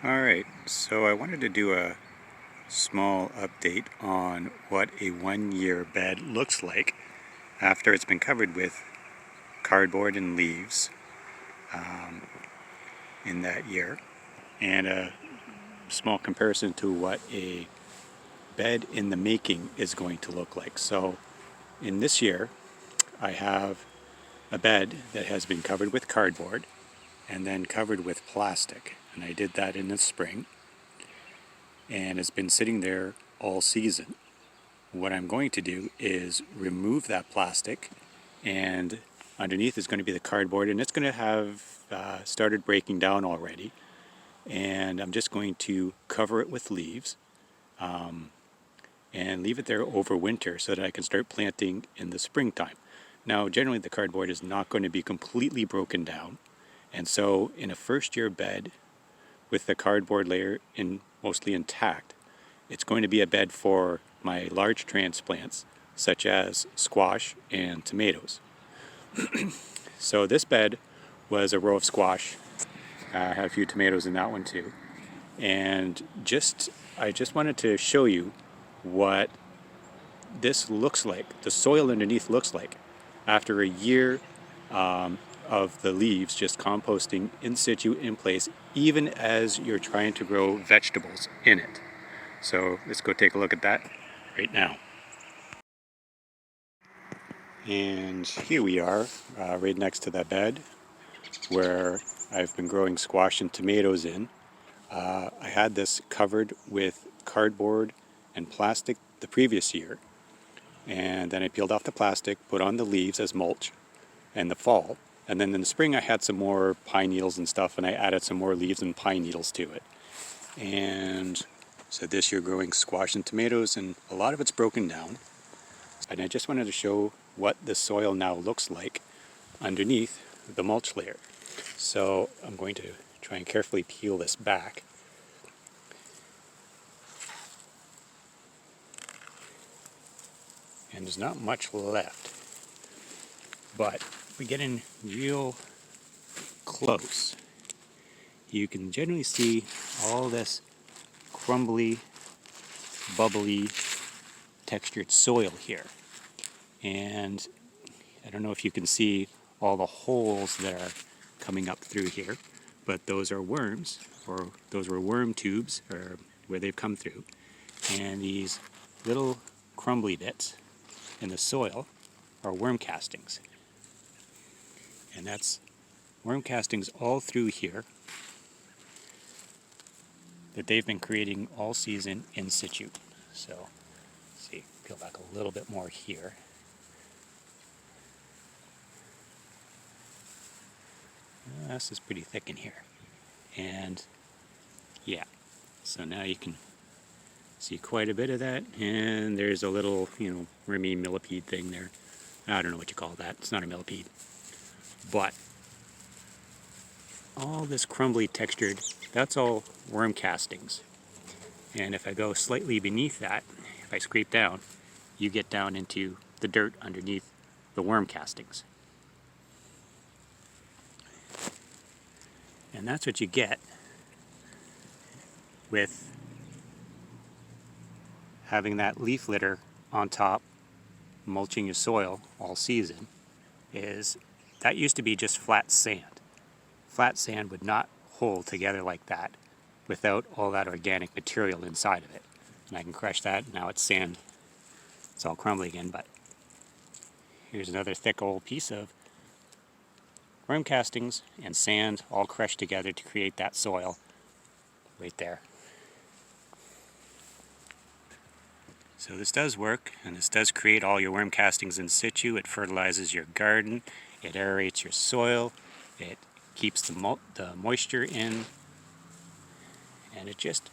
Alright, so I wanted to do a small update on what a 1-year bed looks like after it's been covered with cardboard and leaves in that year, and a small comparison to what a bed in the making is going to look like. So in this year I have a bed that has been covered with cardboard and then covered with plastic, and I did that in the spring and it's been sitting there all season. What I'm going to do is remove that plastic, and underneath is going to be the cardboard, and it's going to have started breaking down already, and I'm just going to cover it with leaves and leave it there over winter so that I can start planting in the springtime. Now generally the cardboard is not going to be completely broken down, and so in a first year bed with the cardboard layer mostly intact, it's going to be a bed for my large transplants such as squash and tomatoes. So this bed was a row of squash. I had a few tomatoes in that one too, and I just wanted to show you what this looks like, the soil underneath looks like after a year of the leaves just composting in situ in place, even as you're trying to grow vegetables in it. So let's go take a look at that right now. And here we are, right next to that bed where I've been growing squash and tomatoes in. I had this covered with cardboard and plastic the previous year, and then I peeled off the plastic, put on the leaves as mulch in the fall, and then in the spring I had some more pine needles and stuff, and I added some more leaves and pine needles to it. And so this year growing squash and tomatoes, and a lot of it's broken down, and I just wanted to show what the soil now looks like underneath the mulch layer. So I'm going to try and carefully peel this back. And there's not much left, but if we get in real close, you can generally see all this crumbly, bubbly, textured soil here. And I don't know if you can see all the holes that are coming up through here, but those are worms, or those were worm tubes, or where they've come through. And these little crumbly bits in the soil are worm castings. And that's worm castings all through here that they've been creating all season in situ. So, let's see, peel back a little bit more here. This is pretty thick in here. And yeah, so now you can see quite a bit of that, and there's a little, wormy millipede thing there. I don't know what you call that. It's not a millipede. But all this crumbly textured, that's all worm castings. And if I go slightly beneath that, if I scrape down, you get down into the dirt underneath the worm castings. And that's what you get with having that leaf litter on top, mulching your soil all season, is that used to be just flat sand. Flat sand would not hold together like that without all that organic material inside of it. And I can crush that, now it's sand. It's all crumbly again, but here's another thick old piece of worm castings and sand all crushed together to create that soil right there. So this does work, and this does create all your worm castings in situ. It fertilizes your garden, it aerates your soil, it keeps the moisture in, and it just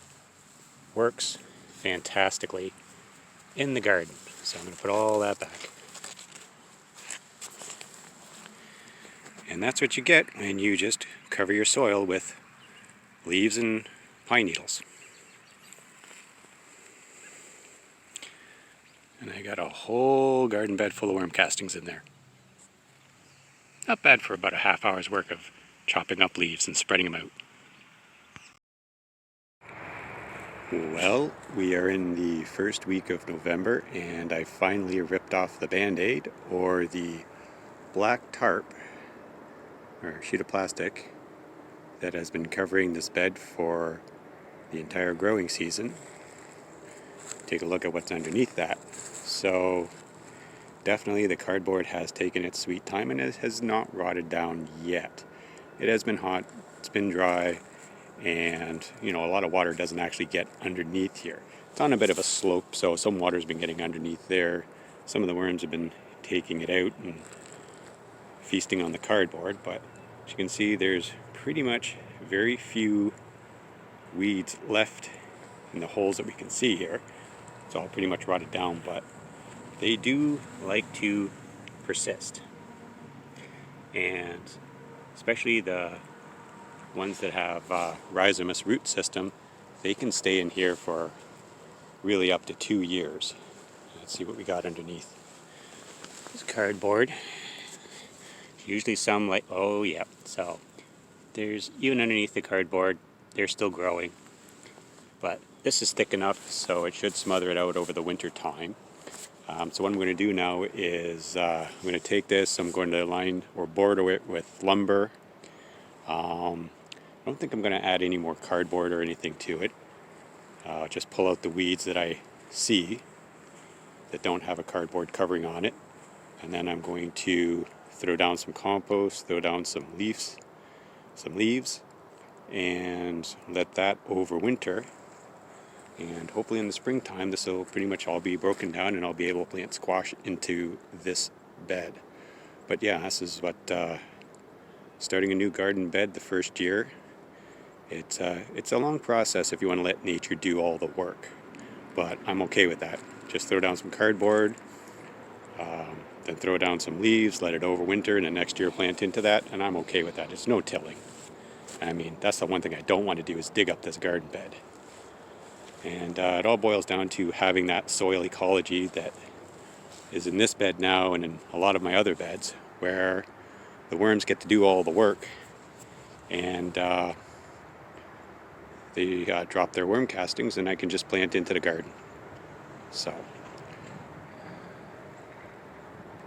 works fantastically in the garden. So I'm going to put all that back. And that's what you get when you just cover your soil with leaves and pine needles. And I got a whole garden bed full of worm castings in there. Not bad for about a half hour's work of chopping up leaves and spreading them out. Well, we are in the first week of November and I finally ripped off the Band-Aid, or the black tarp or sheet of plastic that has been covering this bed for the entire growing season. Take a look at what's underneath that. So definitely the cardboard has taken its sweet time and it has not rotted down yet. It has been hot, it's been dry, and a lot of water doesn't actually get underneath here. It's on a bit of a slope, so some water's been getting underneath there. Some of the worms have been taking it out and feasting on the cardboard, but as you can see, there's pretty much very few weeds left in the holes that we can see here. It's all pretty much rotted down, but they do like to persist. And especially the ones that have rhizomous root system, they can stay in here for really up to 2 years. Let's see what we got underneath. This cardboard. Usually some oh yeah, so there's, even underneath the cardboard, they're still growing. But this is thick enough, so it should smother it out over the winter time. So what I'm going to do now is I'm going to take this, I'm going to line or border it with lumber. I don't think I'm going to add any more cardboard or anything to it. Just pull out the weeds that I see that don't have a cardboard covering on it. And then I'm going to throw down some compost, throw down some leaves, and let that overwinter. And hopefully in the springtime, this will pretty much all be broken down and I'll be able to plant squash into this bed. But yeah, this is what starting a new garden bed the first year. It's a long process if you want to let nature do all the work. But I'm okay with that. Just throw down some cardboard, then throw down some leaves, let it overwinter, and then next year plant into that, and I'm okay with that. It's no tilling. I mean, that's the one thing I don't want to do, is dig up this garden bed. And it all boils down to having that soil ecology that is in this bed now and in a lot of my other beds, where the worms get to do all the work and they drop their worm castings and I can just plant into the garden. So,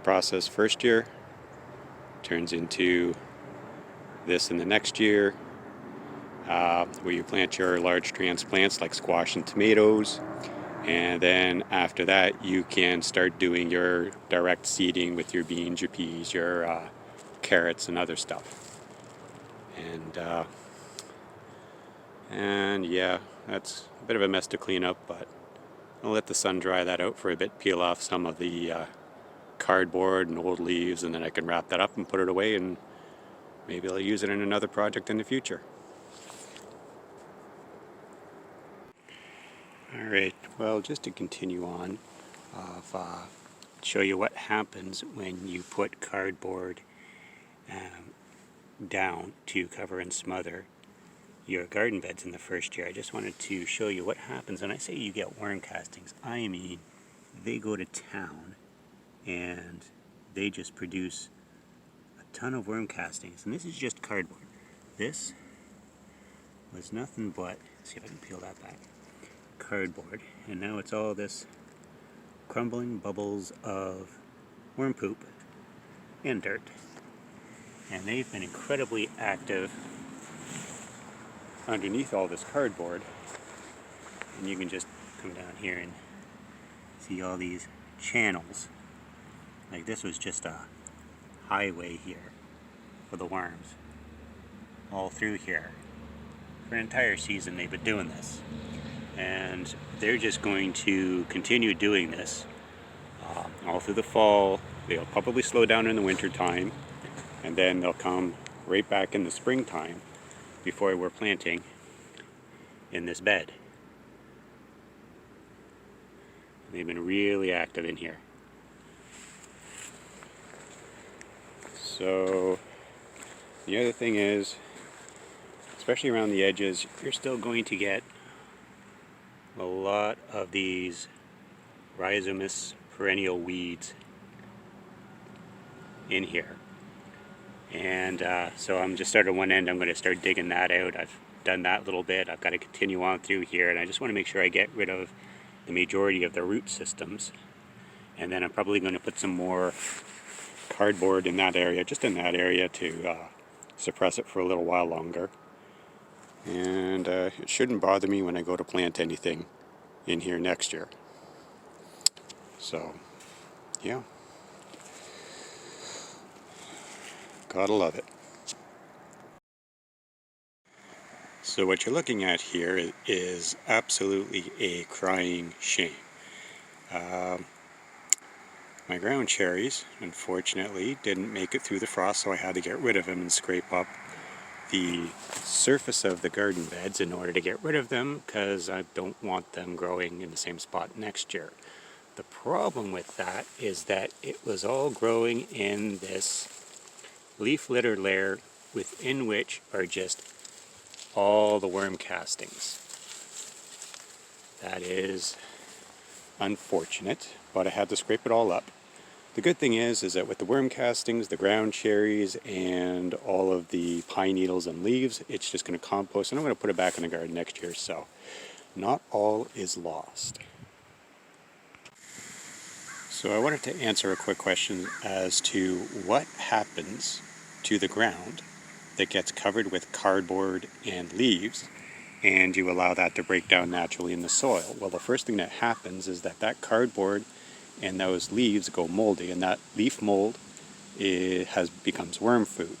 process first year turns into this in the next year, where you plant your large transplants like squash and tomatoes, and then after that you can start doing your direct seeding with your beans, your peas, your carrots and other stuff. And yeah, that's a bit of a mess to clean up, but I'll let the sun dry that out for a bit, peel off some of the cardboard and old leaves, and then I can wrap that up and put it away, and maybe I'll use it in another project in the future. Alright, well, just to continue on, show you what happens when you put cardboard down to cover and smother your garden beds in the first year. I just wanted to show you what happens when I say you get worm castings. I mean, they go to town and they just produce a ton of worm castings. And this is just cardboard. This was nothing but, let's see if I can peel that back, cardboard. And now it's all this crumbling bubbles of worm poop and dirt. And they've been incredibly active underneath all this cardboard. And you can just come down here and see all these channels. Like this was just a highway here for the worms. All through here. For an entire season they've been doing this. And they're just going to continue doing this all through the fall. They'll probably slow down in the winter time, and then they'll come right back in the springtime before we're planting in this bed. They've been really active in here. So the other thing is, especially around the edges, you're still going to get a lot of these rhizomous perennial weeds in here. And so I'm just starting one end, I'm going to start digging that out. I've done that little bit. I've got to continue on through here, and I just want to make sure I get rid of the majority of the root systems. And then I'm probably going to put some more cardboard in that area, just in that area, to suppress it for a little while longer. And it shouldn't bother me when I go to plant anything in here next year. So, yeah. Gotta love it. So what you're looking at here is absolutely a crying shame. My ground cherries, unfortunately, didn't make it through the frost, so I had to get rid of them and scrape up the surface of the garden beds in order to get rid of them, because I don't want them growing in the same spot next year. The problem with that is that it was all growing in this leaf litter layer within which are just all the worm castings. That is unfortunate, but I had to scrape it all up. The good thing is that with the worm castings, the ground cherries, and all of the pine needles and leaves, it's just going to compost, and I'm going to put it back in the garden next year, so not all is lost. So I wanted to answer a quick question as to what happens to the ground that gets covered with cardboard and leaves, and you allow that to break down naturally in the soil. Well, the first thing that happens is that cardboard and those leaves go moldy, and that leaf mold becomes worm food.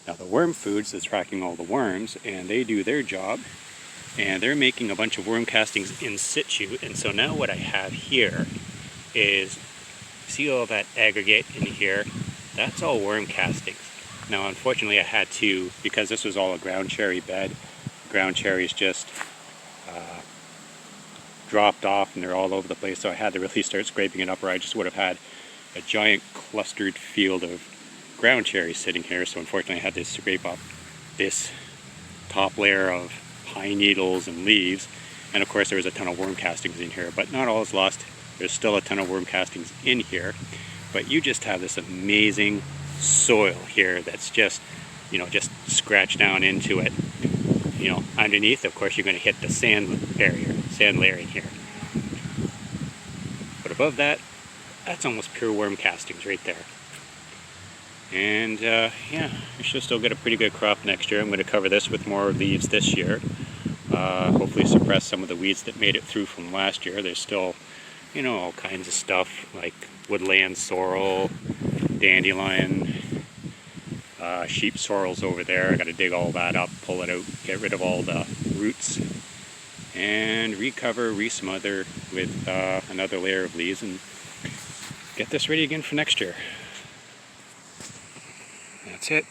Now the worm food's attracting all the worms, and they do their job, and they're making a bunch of worm castings in situ. And so now what I have here is, see all that aggregate in here? That's all worm castings. Now unfortunately I had to, because this was all a ground cherry bed, ground cherries just dropped off and they're all over the place, so I had to really start scraping it up, or I just would have had a giant clustered field of ground cherries sitting here. So unfortunately I had to scrape up this top layer of pine needles and leaves, and of course there was a ton of worm castings in here, but not all is lost. There's still a ton of worm castings in here, but you just have this amazing soil here that's just, just scratch down into it. Underneath, of course, you're going to hit the sand layer in here. But above that, that's almost pure worm castings right there. And yeah, we should still get a pretty good crop next year. I'm going to cover this with more leaves this year. Hopefully suppress some of the weeds that made it through from last year. There's still, all kinds of stuff like woodland sorrel, dandelion, sheep sorrels over there. I got to dig all that up, pull it out, get rid of all the roots, and re-smother with another layer of leaves, and get this ready again for next year. That's it.